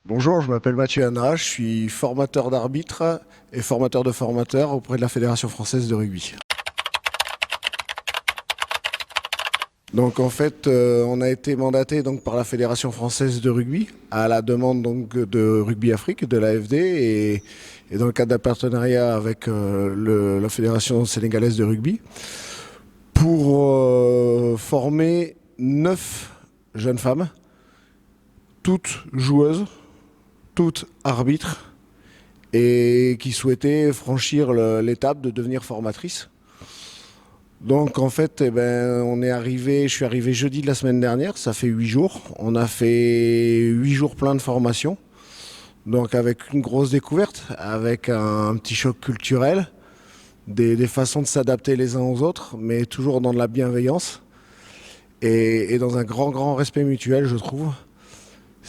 Bonjour, je m'appelle Mathieu Anna, je suis formateur d'arbitre et formateur de formateurs auprès de la Fédération française de rugby. Donc en fait, on a été mandaté donc par la Fédération française de rugby à la demande donc de Rugby Afrique, de l'AFD et dans le cadre d'un partenariat avec la Fédération sénégalaise de rugby pour former 9 jeunes femmes, toutes joueuses, toutes arbitres et qui souhaitaient franchir l'étape de devenir formatrice. Donc en fait, je suis arrivé jeudi de la semaine dernière, ça fait 8 jours. On a fait 8 jours plein de formation, donc avec une grosse découverte, avec un petit choc culturel, des façons de s'adapter les uns aux autres, mais toujours dans de la bienveillance et dans un grand respect mutuel, je trouve.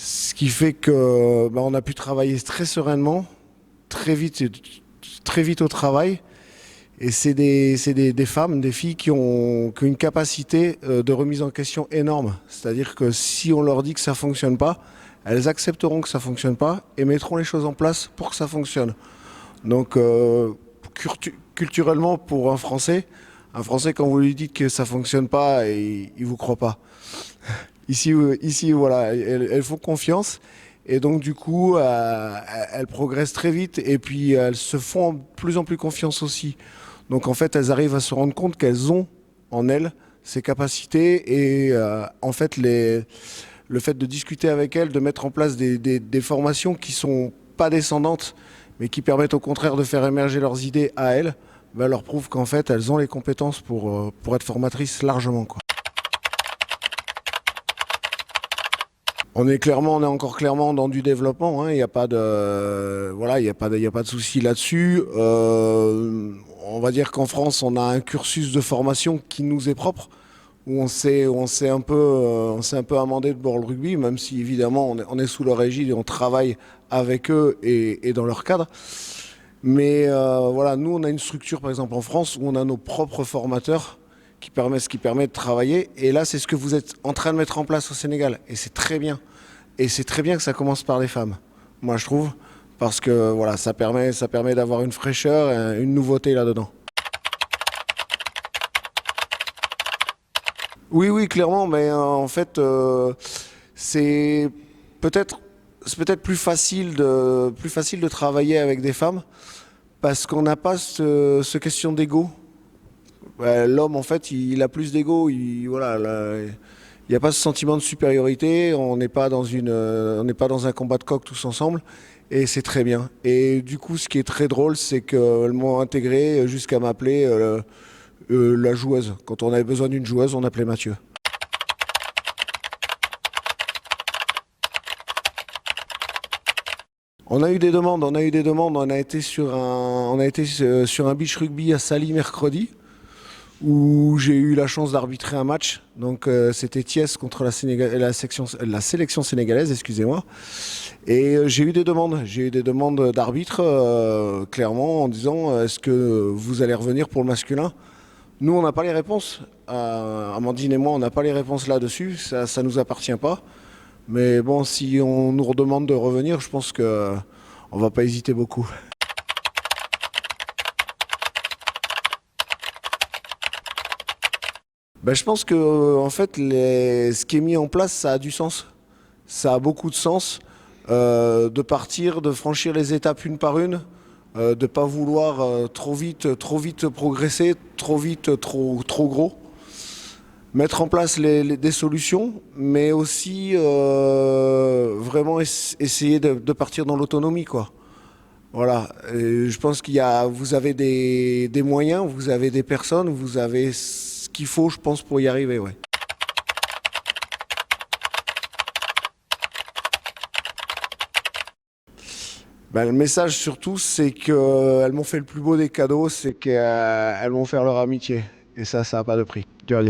Ce qui fait que on a pu travailler très sereinement, très vite, très vite au travail. Et c'est des femmes, des filles qui ont une capacité de remise en question énorme. C'est-à-dire que si on leur dit que ça ne fonctionne pas, elles accepteront que ça ne fonctionne pas et mettront les choses en place pour que ça fonctionne. Donc, culturellement, pour un Français, quand vous lui dites que ça ne fonctionne pas, il ne vous croit pas. Ici, voilà, elles font confiance. Et donc, du coup, elles progressent très vite et puis elles se font de plus en plus confiance aussi. Donc, en fait, elles arrivent à se rendre compte qu'elles ont en elles ces capacités et en fait, le fait de discuter avec elles, de mettre en place des formations qui sont pas descendantes, mais qui permettent au contraire de faire émerger leurs idées à elles, leur prouve qu'en fait, elles ont les compétences pour être formatrices largement, quoi. On est encore clairement dans du développement, hein. Il n'y a pas de, voilà, il y a pas de souci là-dessus. On va dire qu'en France, on a un cursus de formation qui nous est propre, où on s'est un peu amendé de bord le rugby, même si évidemment on est sous leur égide et on travaille avec eux et dans leur cadre. Mais voilà, nous, on a une structure, par exemple en France, où on a nos propres formateurs ce qui permet de travailler. Et là, c'est ce que vous êtes en train de mettre en place au Sénégal. Et c'est très bien. Et c'est très bien que ça commence par les femmes, moi je trouve, parce que voilà, ça permet d'avoir une fraîcheur, une nouveauté là-dedans. Oui, oui, clairement, mais en fait, c'est peut-être c'est peut-être plus facile de travailler avec des femmes parce qu'on n'a pas ce question d'ego. L'homme, en fait, il a plus d'ego. Voilà, il n'y a pas ce sentiment de supériorité. On n'est pas dans un combat de coq tous ensemble. Et c'est très bien. Et du coup, ce qui est très drôle, c'est qu'elles m'ont intégré jusqu'à m'appeler la joueuse. Quand on avait besoin d'une joueuse, on appelait Mathieu. On a eu des demandes. On a été sur un beach rugby à Sali mercredi, où j'ai eu la chance d'arbitrer un match. Donc c'était Thiès contre la sélection sénégalaise, excusez-moi. Et j'ai eu des demandes d'arbitres, clairement, en disant est-ce que vous allez revenir pour le masculin? Nous, on n'a pas les réponses. Amandine et moi, on n'a pas les réponses là-dessus. Ça nous appartient pas. Mais bon, si on nous redemande de revenir, je pense que on va pas hésiter beaucoup. Je pense que en fait, ce qui est mis en place, ça a du sens. Ça a beaucoup de sens de partir, de franchir les étapes une par une, de ne pas vouloir trop vite progresser, trop vite, trop gros. Mettre en place des solutions, mais aussi vraiment essayer de partir dans l'autonomie, quoi. Voilà. Et je pense vous avez des moyens, vous avez des personnes, vous avez ce qu'il faut, je pense, pour y arriver, ouais. Le message surtout, c'est qu'elles m'ont fait le plus beau des cadeaux, c'est qu'elles m'ont offert leur amitié. Et ça n'a pas de prix. Dur,